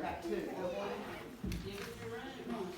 That too. Give us your room.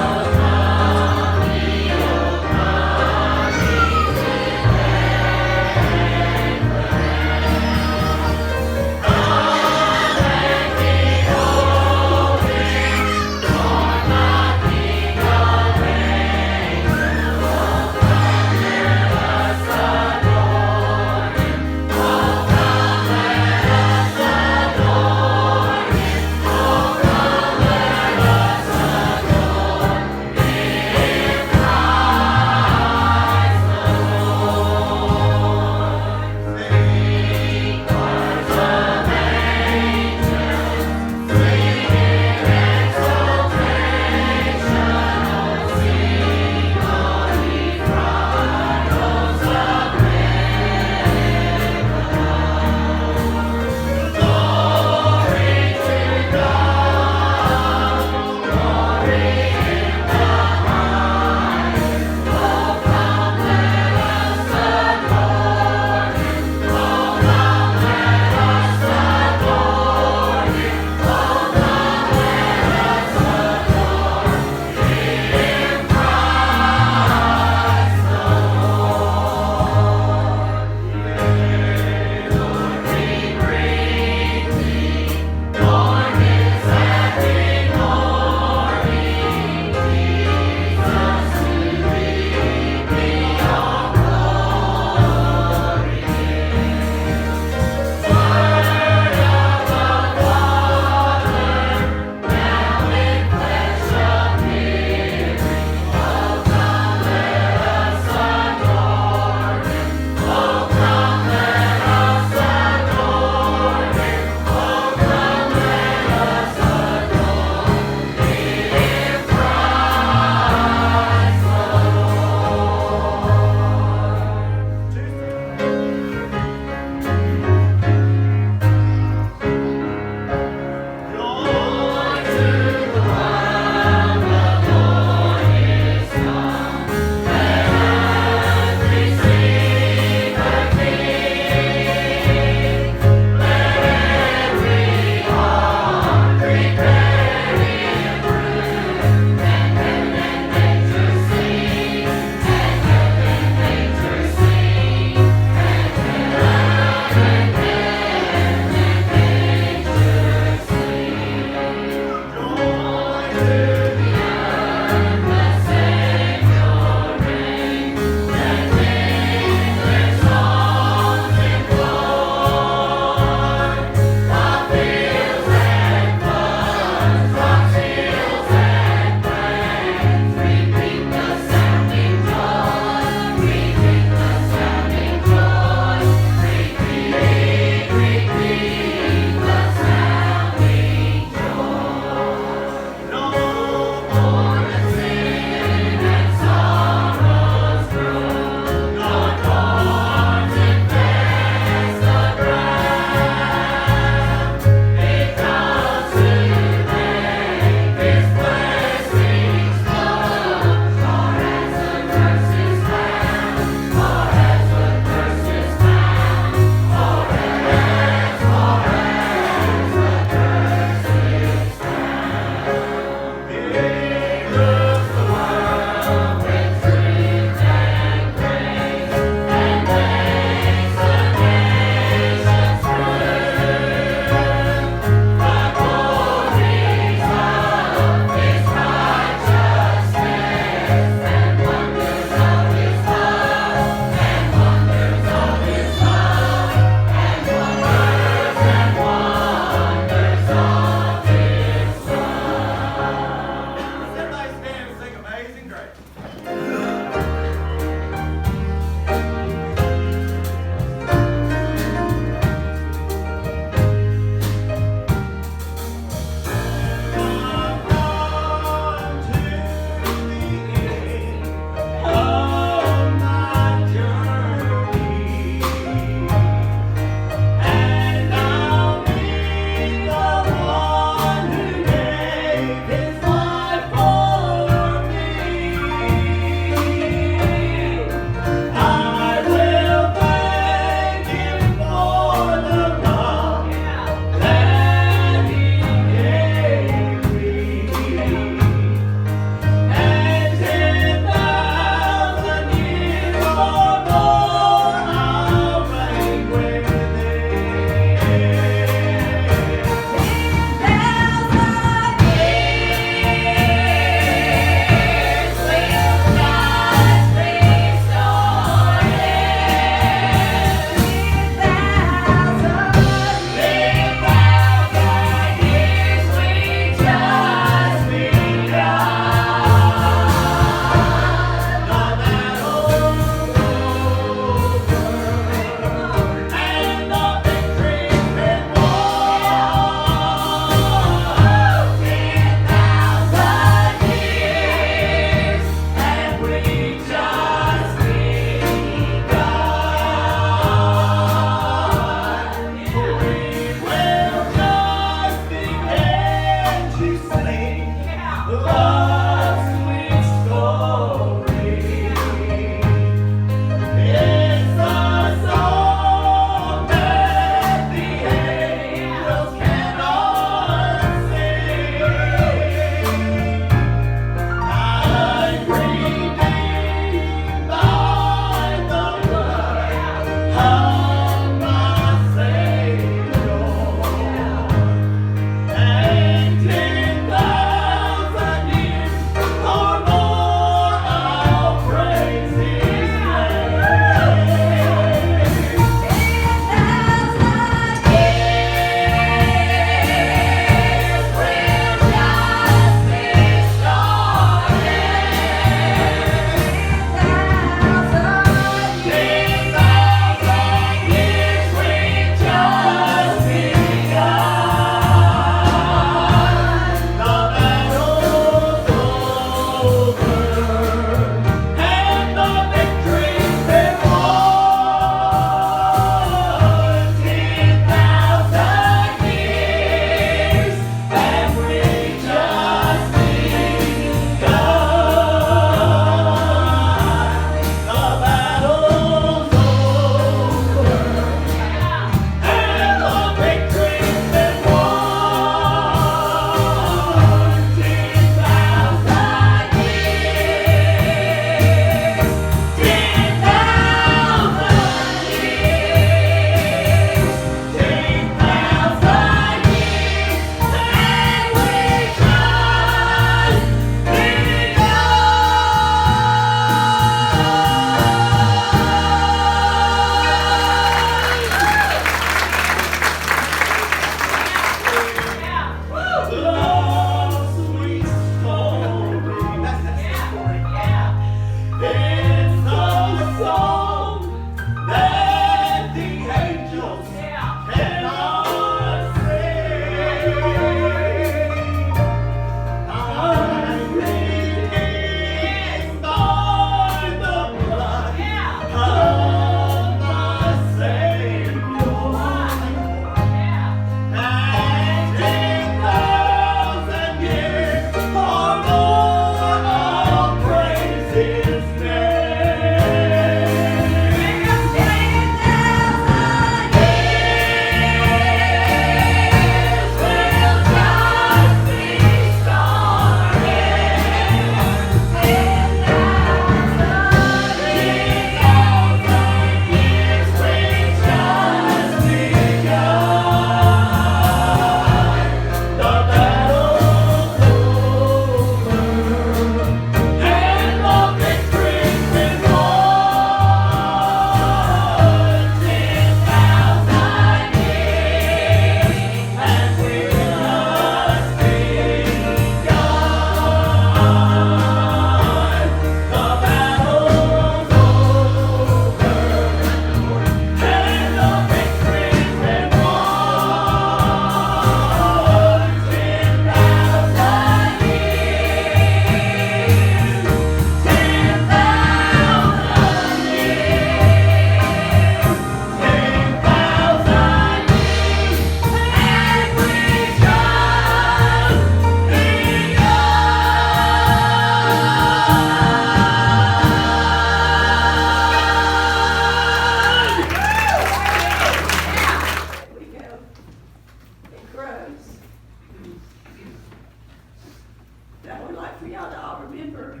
we ought to all remember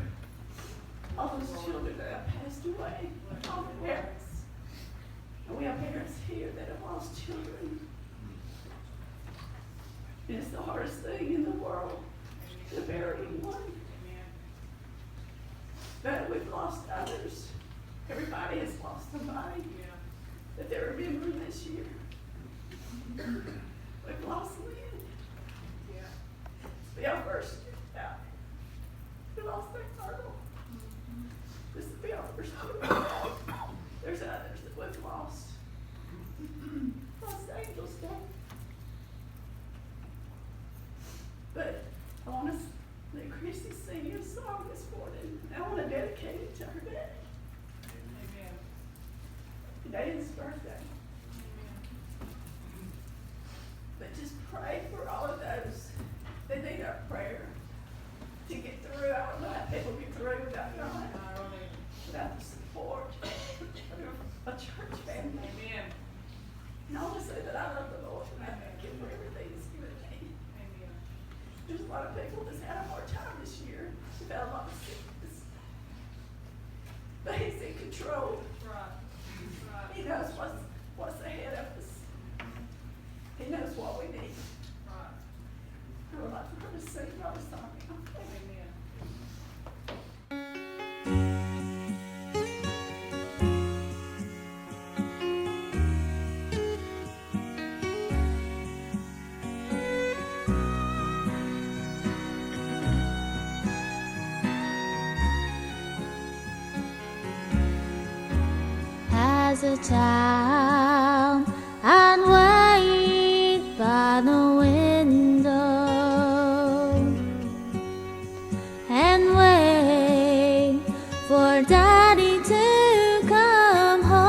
all those children that have passed away, all the parents. And we have parents here that have lost children. And it's the hardest thing in the world to bury one. But we've lost others. Everybody has lost somebody that they're remembering this year. We've lost Lynn. It's been our first year out. We lost that girl. This will be our first year out. There's others that we've lost. Lost Angel's Day. But I want to let Chrissy sing you a song this morning. I want to dedicate it to her dad. Amen. Today is his birthday. But just pray for all of those that need our prayer to get through. I don't know how people get through without God, without the support of a church family. Amen. And I want to say that I love the Lord and I thank Him for everything He's given me. Amen. There's a lot of people that's had a hard time this year. We've had a lot of sickness. But He's in control. Right. Right. He knows what's ahead of us. He knows what we need. Right. I would like for her to sing y'all a song. Amen. As a child, I'd wait by the window and wait for Daddy to come home.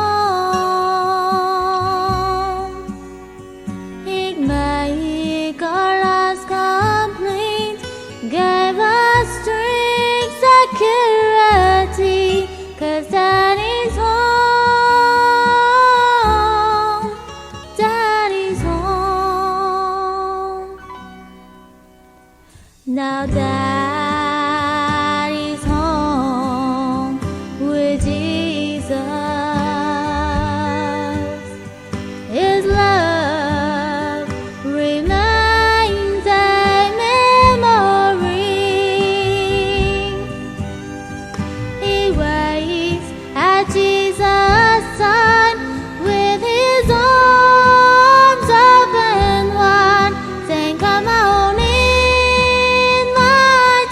He'd make our lives complete, gave us strict security, 'cause Daddy's home. Now Daddy's home with Jesus. His love remains a memory. He waits at Jesus' side with his arms open wide, saying, "Come on in, my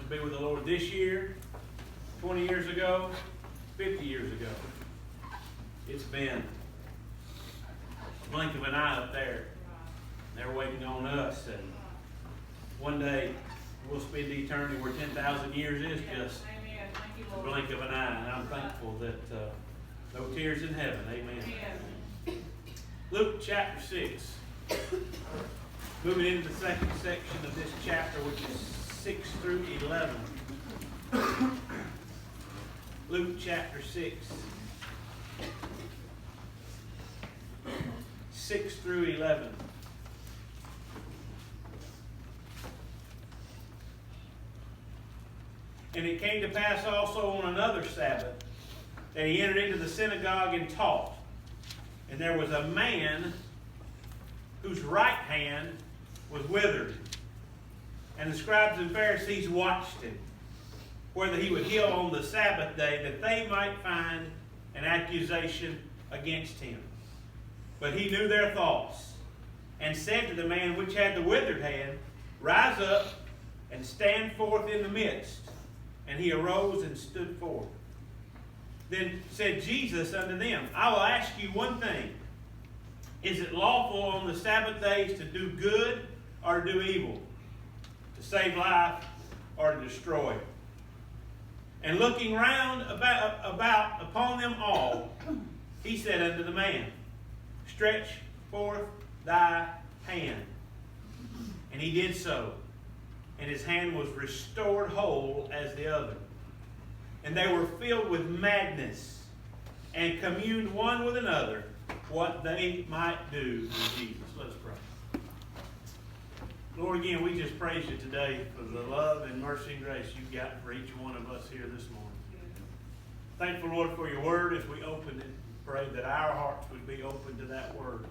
to be with the Lord this year, 20 years ago, 50 years ago. It's been a blink of an eye up there. They're waiting on us, and one day we'll spend eternity where 10,000 years is just Amen. Thank you, a Lord. blink of an eye, and I'm thankful that no tears in heaven. Amen. Amen. Luke chapter 6. Moving into the second section of this chapter, which is 6 through 11. Luke chapter 6. 6 through 11. And it came to pass also on another Sabbath that he entered into the synagogue and taught. And there was a man whose right hand was withered. And the scribes and Pharisees watched him, whether he would heal on the Sabbath day, that they might find an accusation against him. But he knew their thoughts, and said to the man which had the withered hand, Rise up and stand forth in the midst. And he arose and stood forth. Then said Jesus unto them, I will ask you one thing. Is it lawful on the Sabbath days to do good or to do evil? To save life or to destroy? And looking round about upon them all, he said unto the man, Stretch forth thy hand. And he did so. And his hand was restored whole as the other. And they were filled with madness, and communed one with another what they might do with Jesus. Let us pray. Lord, again, we just praise you today for the love and mercy and grace you've got for each one of us here this morning. Thankful, Lord, for your word as we open it. Pray that our hearts would be open to that word.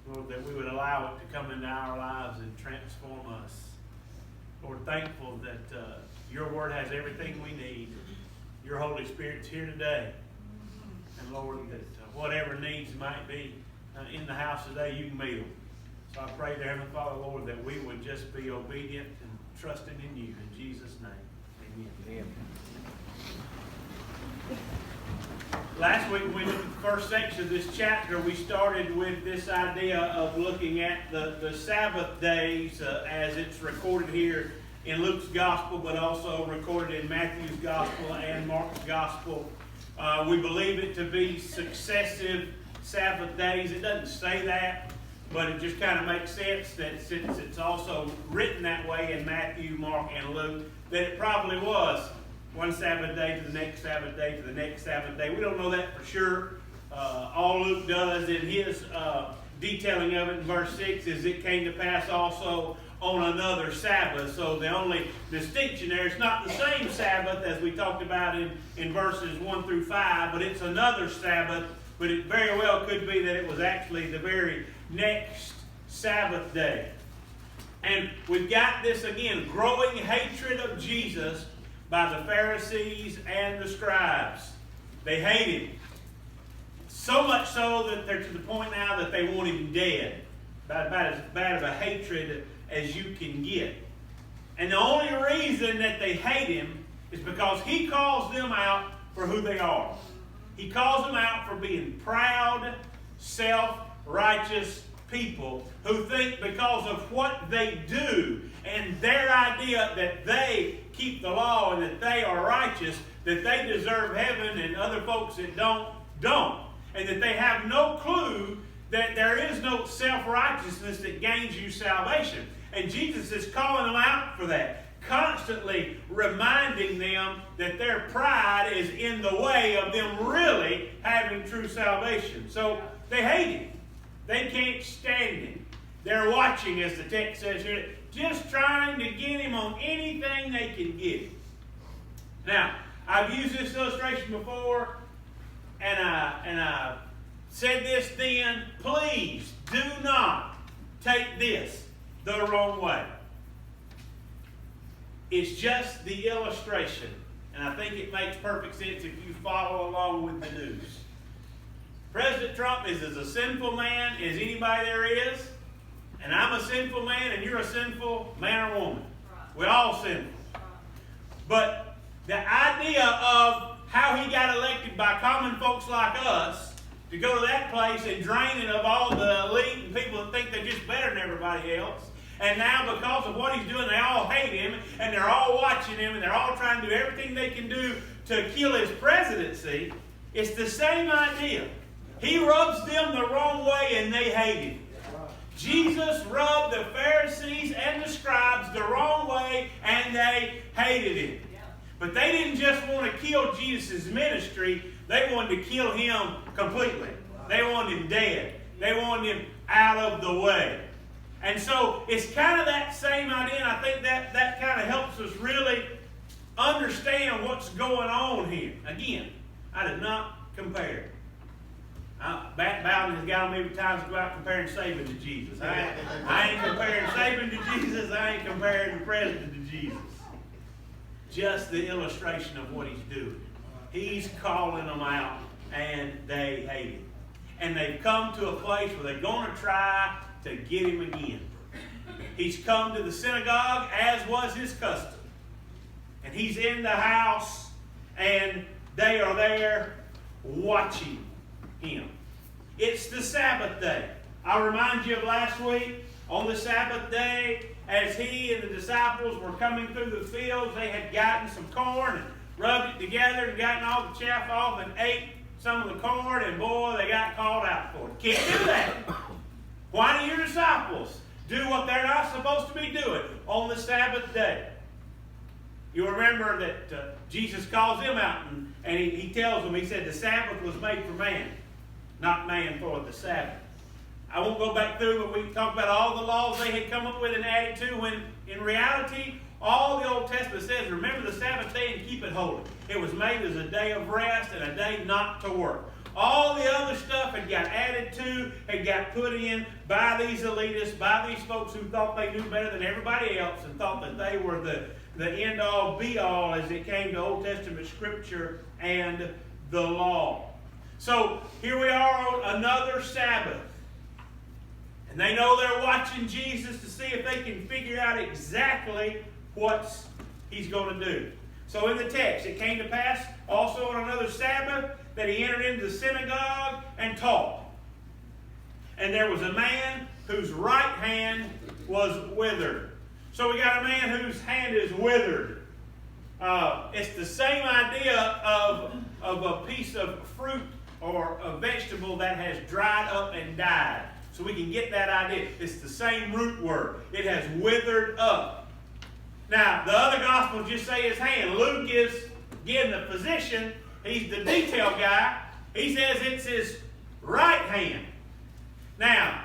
Lord, that we would allow it to come into our lives and transform us. Lord, thankful that your word has everything we need. Your Holy Spirit's here today. And Lord, that whatever needs might be in the house today, you can meet them. So I pray, dear Heavenly Father, Lord, that we would just be obedient and trusting in you. In Jesus' name, amen. Last week, when we looked at the first section of this chapter, we started with this idea of looking at the Sabbath days as it's recorded here in Luke's Gospel, but also recorded in Matthew's Gospel and Mark's Gospel. We believe it to be successive Sabbath days. It doesn't say that, but it just kind of makes sense that since it's also written that way in Matthew, Mark, and Luke, that it probably was one Sabbath day to the next Sabbath day to the next Sabbath day. We don't know that for sure. All Luke does in his detailing of it in verse 6 is it came to pass also on another Sabbath. So the only distinction there, it's not the same Sabbath as we talked about in verses 1 through 5, but it's another Sabbath. But it very well could be that it was actually the very next Sabbath day. And we've got this again, growing hatred of Jesus by the Pharisees and the scribes. They hate him. So much so that they're to the point now that they want him dead. About as bad of a hatred as you can get. And the only reason that they hate him is because he calls them out for who they are. He calls them out for being proud, self-righteous people who think because of what they do and their idea that they keep the law and that they are righteous, that they deserve heaven and other folks that don't. And that they have no clue that there is no self-righteousness that gains you salvation. And Jesus is calling them out for that, constantly reminding them that their pride is in the way of them really having true salvation. So they hate him. They can't stand him. They're watching, as the text says here, just trying to get him on anything they can get him. Now, I've used this illustration before, and I said this then. Please do not take this the wrong way. It's just the illustration, and I think it makes perfect sense if you follow along with the news. President Trump is as a sinful man as anybody there is, and I'm a sinful man, and you're a sinful man or woman. We're all sinful. But the idea of how he got elected by common folks like us to go to that place and drain it of all the elite and people that think they're just better than everybody else. And now because of what he's doing, they all hate him, and they're all watching him, and they're all trying to do everything they can do to kill his presidency. It's the same idea. He rubs them the wrong way, and they hate him. Jesus rubbed the Pharisees and the scribes the wrong way, and they hated him. But they didn't just want to kill Jesus' ministry. They wanted to kill him completely. They wanted him dead. They wanted him out of the way. And so it's kind of that same idea, and I think that kind of helps us really understand what's going on here. Again, I did not compare. Bowden has got on me every time to go out comparing Saban to Jesus. I ain't comparing Saban to Jesus. I ain't comparing the president to Jesus. Just the illustration of what he's doing. He's calling them out, and they hate him. And they've come to a place where they're going to try to get him again. He's come to the synagogue, as was his custom. And he's in the house, and they are there watching him. It's the Sabbath day. I'll remind you of last week. On the Sabbath day, as he and the disciples were coming through the fields, they had gotten some corn and rubbed it together and gotten all the chaff off and ate some of the corn, and boy, they got called out for it. Can't do that. Why do your disciples do what they're not supposed to be doing on the Sabbath day? You remember that Jesus calls them out, and he tells them, he said, the Sabbath was made for man, not man for the Sabbath. I won't go back through, but we can talk about all the laws they had come up with and added to, when in reality, all the Old Testament says, remember the Sabbath day and keep it holy. It was made as a day of rest and a day not to work. All the other stuff had got added to, had got put in by these elitists, by these folks who thought they knew better than everybody else and thought that they were the end-all, be-all as it came to Old Testament Scripture and the law. So here we are on another Sabbath. And they know they're watching Jesus to see if they can figure out exactly what he's going to do. So in the text, it came to pass also on another Sabbath that he entered into the synagogue and taught. And there was a man whose right hand was withered. So we got a man whose hand is withered. It's the same idea of a piece of fruit or a vegetable that has dried up and died. So we can get that idea. It's the same root word. It has withered up. Now, the other Gospels just say his hand. Luke is, again, the physician. He's the detail guy. He says it's his right hand. Now,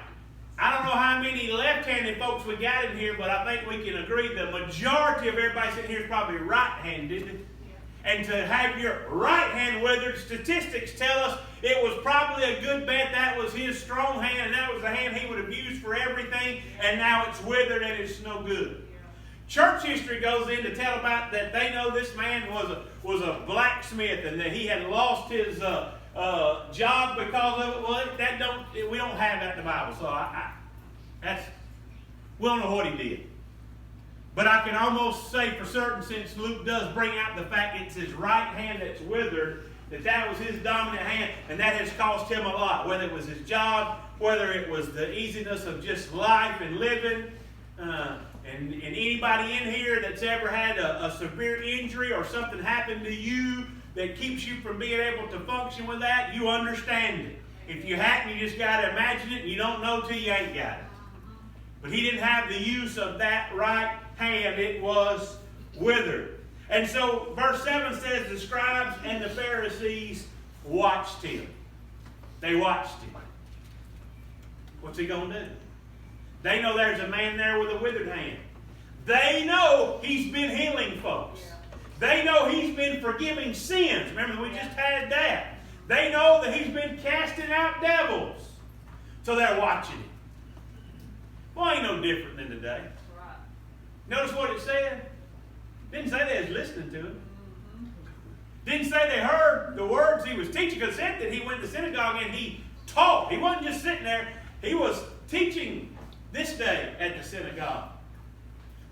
I don't know how many left-handed folks we got in here, but I think we can agree the majority of everybody sitting here is probably right-handed. And to have your right hand withered, statistics tell us it was probably a good bet that was his strong hand, and that was the hand he would have used for everything, and now it's withered and it's no good. Church history goes in to tell about that they know this man was a blacksmith and that he had lost his job because of it. Well, we don't have that in the Bible, so we don't know what he did. But I can almost say for certain, since Luke does bring out the fact it's his right hand that's withered, that was his dominant hand, and that has cost him a lot. Whether it was his job, whether it was the easiness of just life and living. And anybody in here that's ever had a severe injury or something happened to you that keeps you from being able to function with that, you understand it. If you hadn't, you just got to imagine it, and you don't know till you ain't got it. But he didn't have the use of that right hand. It was withered. And so verse 7 says the scribes and the Pharisees watched him. They watched him. What's he going to do? They know there's a man there with a withered hand. They know he's been healing folks. They know he's been forgiving sins. Remember, we just had that. They know that he's been casting out devils. So they're watching him. Well, ain't no different than today. Right. Notice what it said? Didn't say they was listening to him. Didn't say they heard the words he was teaching. Because it said that he went to the synagogue and he taught. He wasn't just sitting there. He was teaching this day at the synagogue.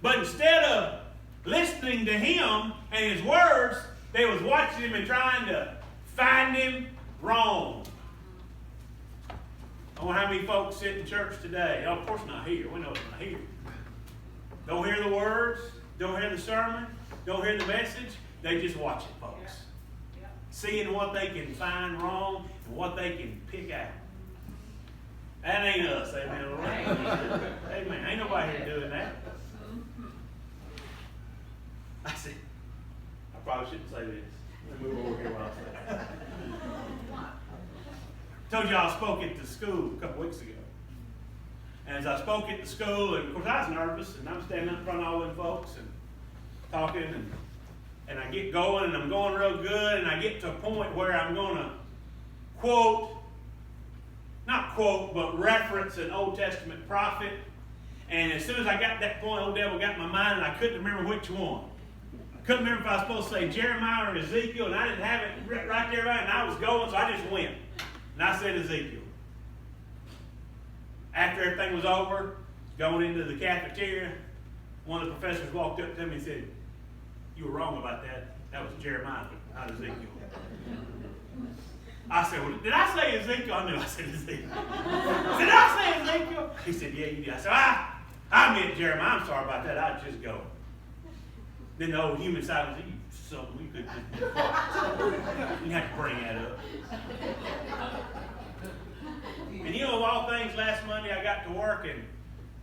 But instead of listening to him and his words. They was watching him and trying to find him wrong. I wonder how many folks sit in church today. Oh, of course not here. We know it's not here. Don't hear the words. Don't hear the sermon. Don't hear the message. They just watch it, folks. Yeah. Yeah. Seeing what they can find wrong and what they can pick out. That ain't us, amen. Amen. Ain't nobody here doing that. I see. I probably shouldn't say this. Let me move over here while I say it. Told you I spoke at the school a couple weeks ago. And as I spoke at the school, and of course I was nervous, and I'm standing up in front of all them folks and talking, and I get going, and I'm going real good, and I get to a point where I'm going to not quote, but reference an Old Testament prophet. And as soon as I got to that point, old devil got in my mind, and I couldn't remember which one. I couldn't remember if I was supposed to say Jeremiah or Ezekiel, and I didn't have it right there, and I was going, so I just went. And I said Ezekiel. After everything was over, going into the cafeteria, one of the professors walked up to me and said, "You were wrong about that. That was Jeremiah, not Ezekiel." I said, "Well, did I say Ezekiel?" I knew I said Ezekiel. Did I say Ezekiel? He said, "Yeah, you did." I said, I meant Jeremiah. I'm sorry about that. I'd just go. Then the old human side was, "You something we could just do." You have to bring that up. And of all things, last Monday I got to work and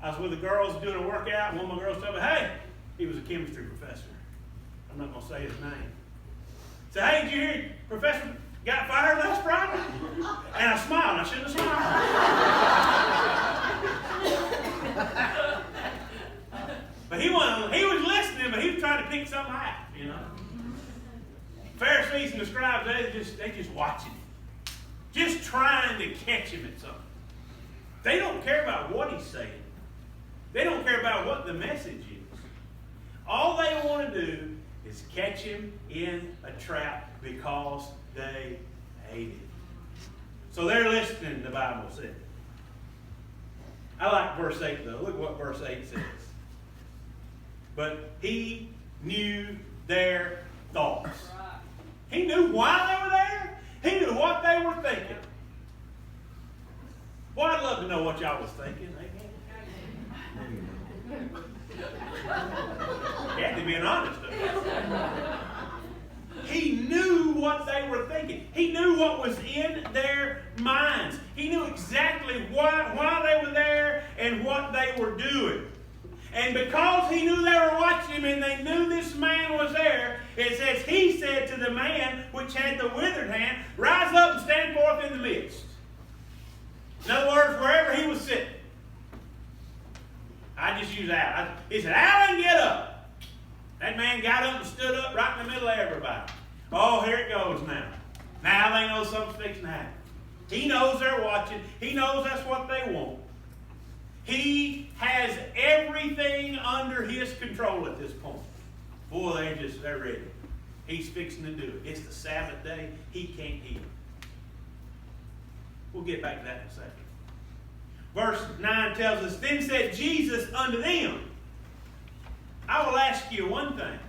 I was with the girls doing a workout, and one of my girls told me, "Hey," he was a chemistry professor. I'm not going to say his name. Said, "Hey, did you hear Professor got fired last Friday?" And I smiled. I shouldn't have smiled. But he was listening, but he was trying to pick something out, you know. Pharisees and the scribes, they just watching him. Just trying to catch him at something. They don't care about what he's saying. They don't care about what the message is. All they want to do is catch him in a trap because they hate him. So they're listening, the Bible said. I like verse 8 though. Look what verse 8 says. But he knew their thoughts. He knew why they were there. He knew what they were thinking. Well, I'd love to know what y'all was thinking. Kathy being honest. He knew what they were thinking. He knew what was in their minds. He knew exactly why they were there and what they were doing. And because he knew they were watching him and they knew this man was there, it says, he said to the man which had the withered hand, "Rise up and stand forth in the midst." In other words, wherever he was sitting. I just use Al. He said, "Alan, get up." That man got up and stood up right in the middle of everybody. Oh, here it goes now. Now they know something's fixing to happen. He knows they're watching. He knows that's what they want. He has everything under his control at this point. Boy, they're ready. He's fixing to do it. It's the Sabbath day. He can't heal. We'll get back to that in a second. Verse 9 tells us, "Then said Jesus unto them, I will ask you one thing.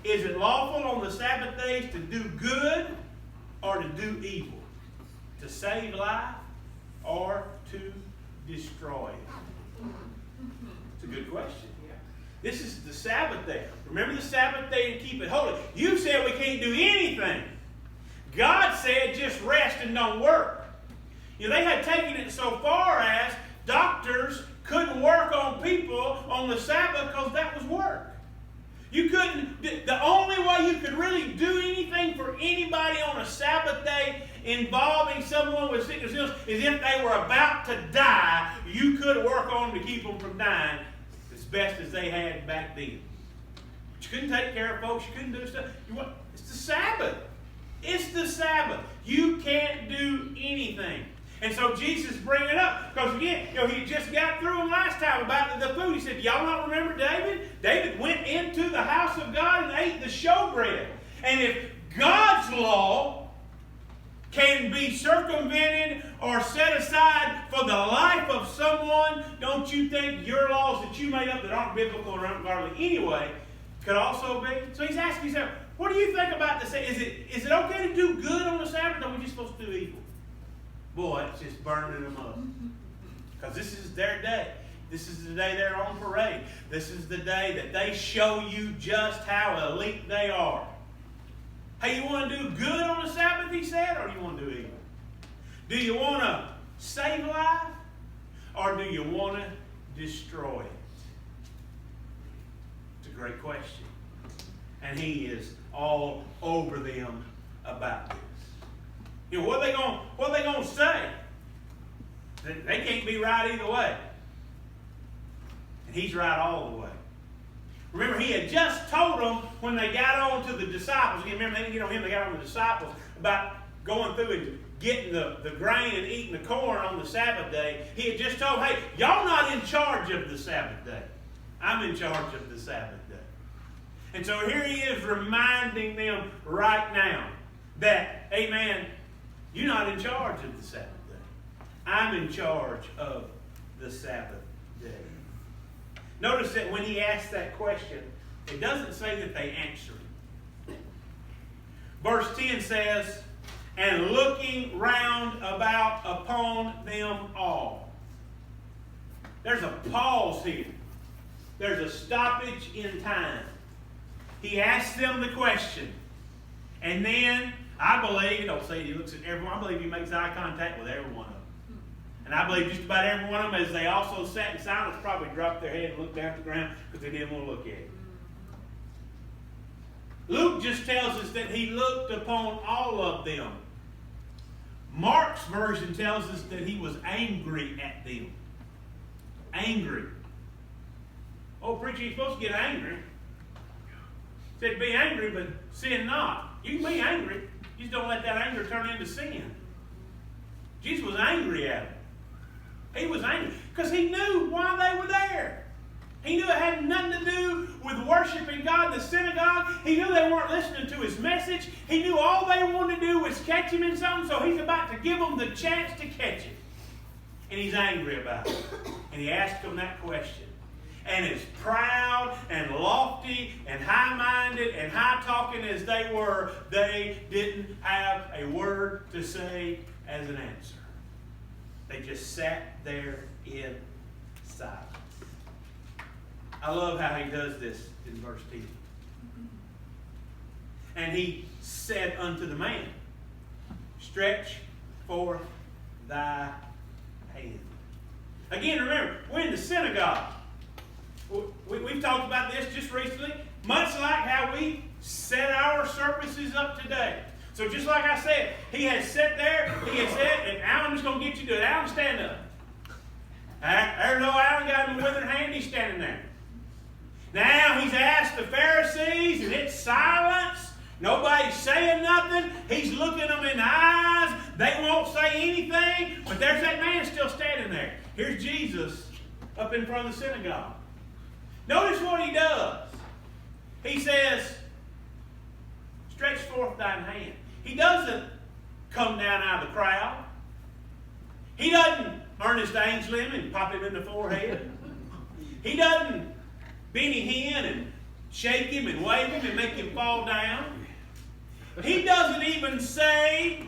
Is it lawful on the Sabbath days to do good or to do evil? To save life or to destroy it?" It's a good question. This is the Sabbath day. Remember the Sabbath day and keep it holy. You said we can't do anything. God said just rest and don't work. You know, they had taken it so far as doctors couldn't work on people on the Sabbath because that was work. You couldn't, the only way you could really do anything for anybody on a Sabbath day involving someone with sickness and illness is if they were about to die. You could work on them to keep them from dying as best as they had back then. But you couldn't take care of folks. You couldn't do stuff. It's the Sabbath. It's the Sabbath. You can't do anything. And so Jesus bringing it up. Because again, he just got through them last time about the food. He said, "Y'all not remember David? David went into the house of God and ate the showbread." And if God's law can be circumvented or set aside for the life of someone, don't you think your laws that you made up that aren't biblical or aren't godly anyway could also be. So he's asking himself, what do you think about this? Is it okay to do good on the Sabbath, or are we just supposed to do evil? Boy, it's just burning them up. Because this is their day. This is the day they're on parade. This is the day that they show you just how elite they are. Hey, you want to do good on the Sabbath, he said, or do you want to do evil? Do you want to save life, or do you want to destroy it? It's a great question. And he is all over them about this. You know, what are they going to say? They can't be right either way. And he's right all the way. Remember, he had just told them when they got on to the disciples. Remember, they didn't get on him, they got on the disciples about going through and getting the grain and eating the corn on the Sabbath day. He had just told, hey, y'all not in charge of the Sabbath day. I'm in charge of the Sabbath day. And so here he is reminding them right now that, amen, you're not in charge of the Sabbath day. I'm in charge of the Sabbath day. Notice that when he asks that question, it doesn't say that they answer it. Verse 10 says, and looking round about upon them all. There's a pause here. There's a stoppage in time. He asks them the question. And then, I believe, don't say he looks at everyone, I believe he makes eye contact with every one of them. And I believe just about every one of them, as they also sat in silence, probably dropped their head and looked down at the ground because they didn't want to look at it. Luke just tells us that he looked upon all of them. Mark's version tells us that he was angry at them. Angry. Oh, preacher, you're supposed to get angry. He said, be angry, but sin not. You can be angry. You just don't let that anger turn into sin. Jesus was angry at them. He was angry because he knew why they were there. He knew it had nothing to do with worshiping God in the synagogue. He knew they weren't listening to his message. He knew all they wanted to do was catch him in something, so he's about to give them the chance to catch it. And he's angry about it. And he asked them that question. And as proud and lofty and high-minded and high-talking as they were, they didn't have a word to say as an answer. They just sat there in silence. I love how he does this in verse 10. And he said unto the man, stretch forth thy hand. Again, remember, we're in the synagogue. We've talked about this just recently, much like how we set our services up today. So just like I said, he has sat there, he has said, and Alan's going to get you to it. Alan, stand up. There's no Alan got him a withered hand, he's standing there. Now he's asked the Pharisees, and it's silence. Nobody's saying nothing. He's looking them in the eyes. They won't say anything, but there's that man still standing there. Here's Jesus up in front of the synagogue. Notice what he does. He says, stretch forth thine hand. He doesn't come down out of the crowd. He doesn't Ernest Ainsley him and pop him in the forehead. He doesn't Benny Hinn and shake him and wave him and make him fall down. He doesn't even say,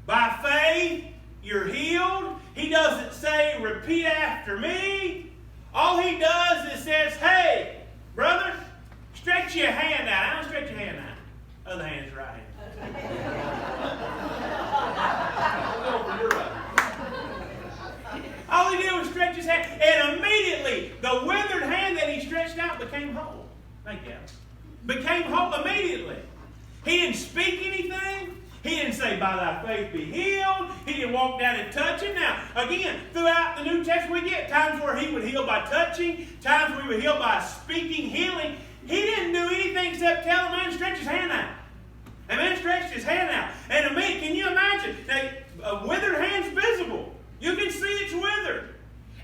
by faith, you're healed. He doesn't say, repeat after me. All he does is says, hey, brother, stretch your hand out. I don't stretch your hand out. Other hand's right hand. All he did was stretch his hand, and immediately the withered hand that he stretched out became whole. Thank you. Became whole immediately. He didn't speak anything. He didn't say, by thy faith be healed. He didn't walk down and touch him. Now, again, throughout the New Testament, we get times where he would heal by touching, times where he would heal by speaking, healing. He didn't do anything except tell the man to stretch his hand out. The man stretched his hand out. And can you imagine? Now, a withered hand's visible. You can see it's withered.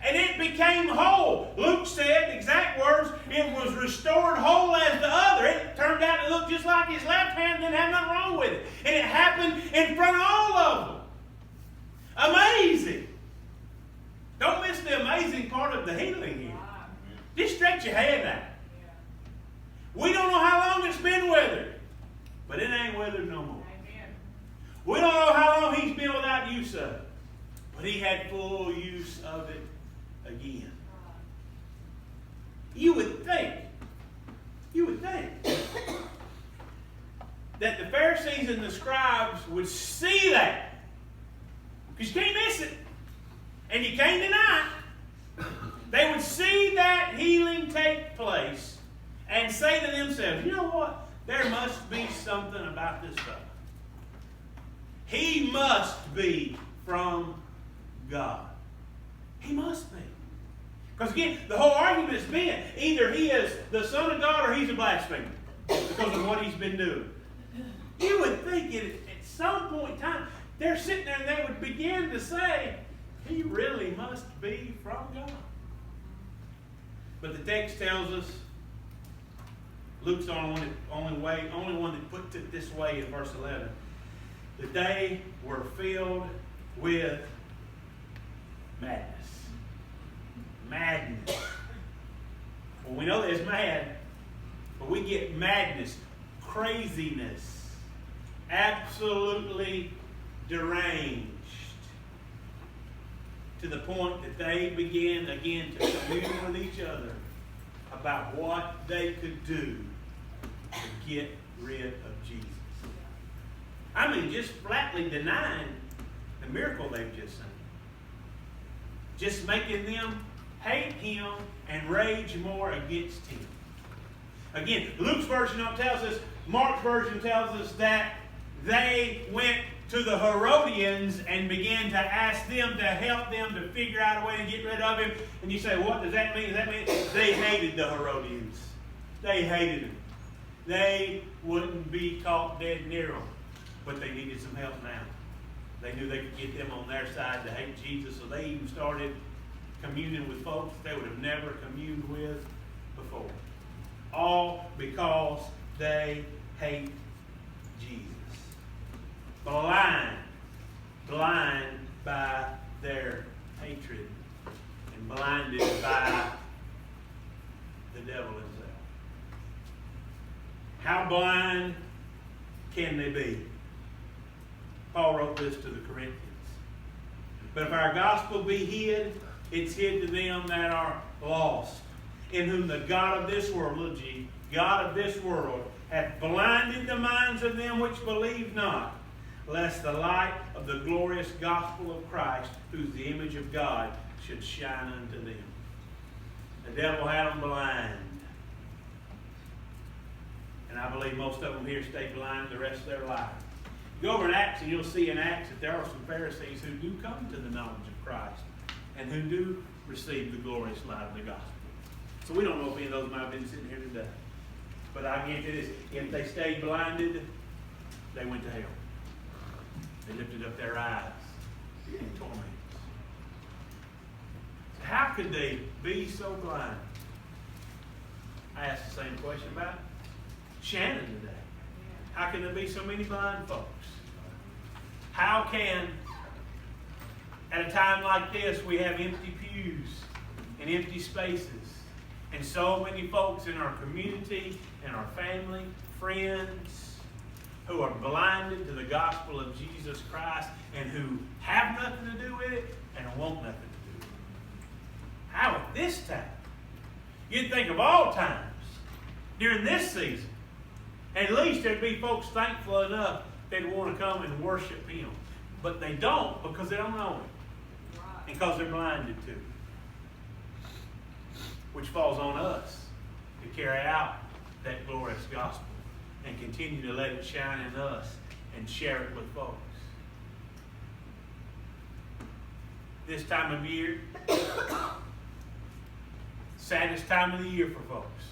And it became whole. Luke said, exact words, it was restored whole as the other. It turned out to look just like his left hand, didn't have nothing wrong with it. And it happened in front of all of them. Amazing. Don't miss the amazing part of the healing here. Just stretch your hand out. We don't but it ain't withered no more. Amen. We don't know how long he's been without use of it, but he had full use of it again. You would think that the Pharisees and the scribes would see that, because you can't miss it, and you can't deny it. They would see that healing take place and say to themselves, you know what? There must be something about this fellow. He must be from God. He must be. Because again, the whole argument has been either he is the Son of God or he's a blasphemer because of what he's been doing. You would think at some point in time, they're sitting there and they would begin to say, he really must be from God. But the text tells us, Luke's the only one that puts it this way in verse 11, that they were filled with madness. Madness. Well, we know there's mad, but we get madness, craziness, absolutely deranged, to the point that they began again to commune with each other about what they could do to get rid of Jesus. I mean, just flatly denying the miracle they've just seen. Just making them hate him and rage more against him. Again, Luke's version tells us, Mark's version tells us that they went to the Herodians and began to ask them to help them to figure out a way to get rid of him. And you say, what does that mean? Does that mean they hated the Herodians? They hated him. They wouldn't be caught dead near them, but they needed some help now. They knew they could get them on their side to hate Jesus, so they even started communing with folks they would have never communed with before. All because they hate Jesus. Blind by their hatred and blinded by the devil himself. How blind can they be? Paul wrote this to the Corinthians. But if our gospel be hid, it's hid to them that are lost, in whom the God of this world, little g, God of this world, hath blinded the minds of them which believe not, lest the light of the glorious gospel of Christ, who's the image of God, should shine unto them. The devil had them blind. And I believe most of them here stay blind the rest of their life. Go over in Acts and you'll see in Acts that there are some Pharisees who do come to the knowledge of Christ and who do receive the glorious light of the gospel. So we don't know if any of those might have been sitting here today. But I guarantee this, if they stayed blinded, they went to hell. They lifted up their eyes in torments. How could they be so blind? I asked the same question about Shannon today. How can there be so many blind folks? How can, at a time like this, we have empty pews and empty spaces and so many folks in our community and our family, friends, who are blinded to the gospel of Jesus Christ and who have nothing to do with it and want nothing to do with it? How at this time? You'd think of all times, during this season, at least there'd be folks thankful enough they'd want to come and worship him. But they don't because they don't know him. And because they're blinded to it. Which falls on us to carry out that glorious gospel and continue to let it shine in us and share it with folks. This time of year, saddest time of the year for folks,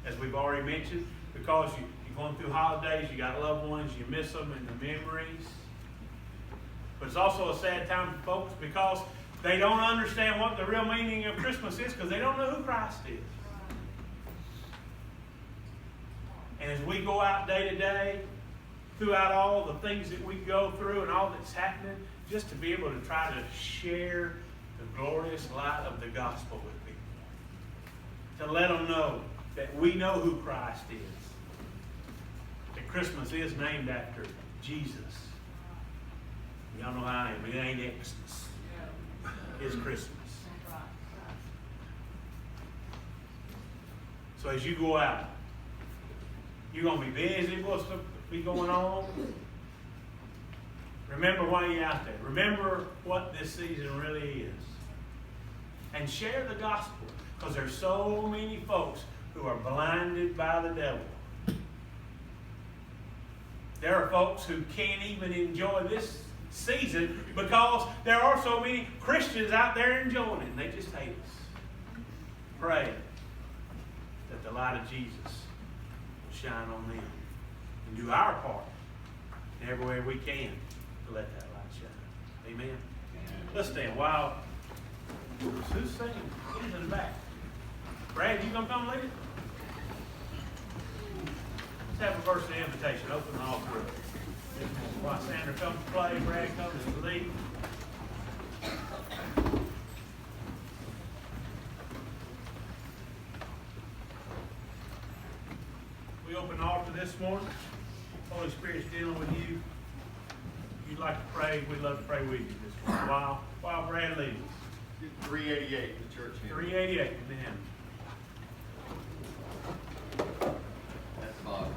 as we've already mentioned, because you're going through holidays, you got loved ones, you miss them and the memories. But it's also a sad time for folks because they don't understand what the real meaning of Christmas is because they don't know who Christ is. And as we go out day to day, throughout all the things that we go through and all that's happening, just to be able to try to share the glorious light of the gospel with people. To let them know that we know who Christ is. That Christmas is named after Jesus. Y'all know how I am. It ain't Xmas. It's Christmas. So as you go out, you're going to be busy. What's going to be going on? Remember why you're out there. Remember what this season really is. And share the gospel. Because there's so many folks who are blinded by the devil. There are folks who can't even enjoy this season because there are so many Christians out there enjoying it. And they just hate us. Pray that the light of Jesus will shine on them. And do our part in every way we can to let that light shine. Amen. Let's stand. Wow. Who's singing? Who's in the back? Brad, you gonna come lead it? Let's have a verse of invitation. Open the altar up. While Sandra comes to play, Brad comes to lead. We open the altar this morning. Holy Spirit's dealing with you. If you'd like to pray, we'd love to pray with you this morning. While Brad leads. 388, the church hymn. 388, amen. At the bottom.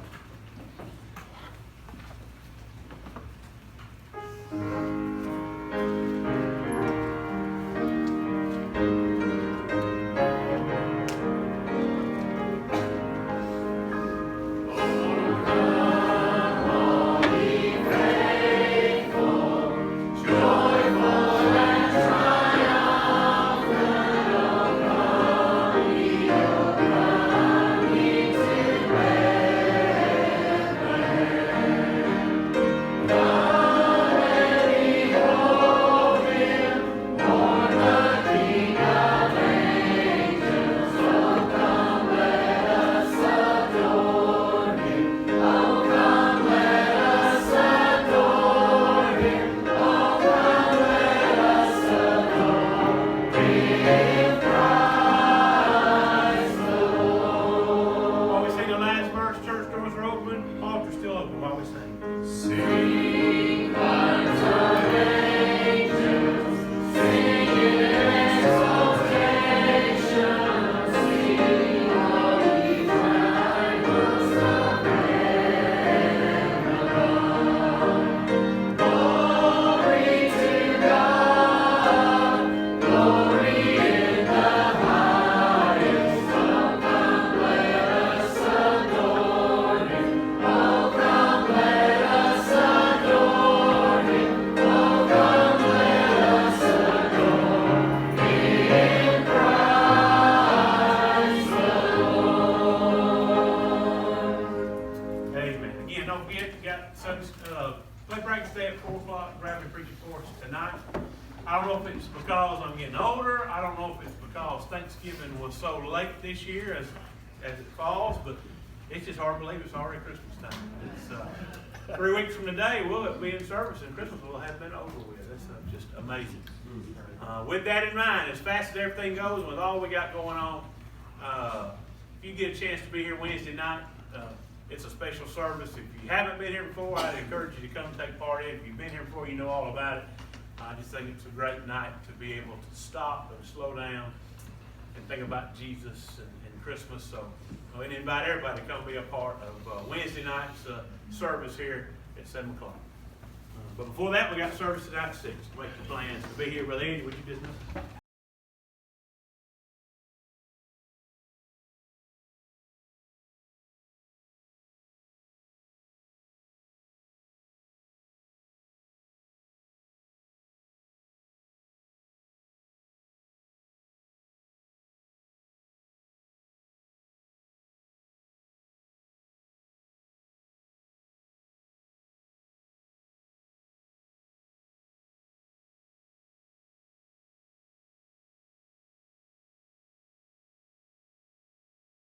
Play break stay at 4 o'clock, grab me preaching for us tonight. I don't know if it's because I'm getting older. I don't know if it's because Thanksgiving was so late this year as it falls, but it's just hard to believe it's already Christmas time. It's 3 weeks from today, we'll be in service, and Christmas will have been over with. That's just amazing. With that in mind, as fast as everything goes, with all we got going on, if you get a chance to be here Wednesday night, it's a special service. If you haven't been here before, I'd encourage you to come take part in it. If you've been here before, you know all about it. I just think it's a great night to be able to stop and slow down and think about Jesus and Christmas. So I invite everybody to come be a part of Wednesday night's service here at 7 o'clock. But before that, we got service tonight at 6. Make the plans to be here. Brother Andy, would you dismiss?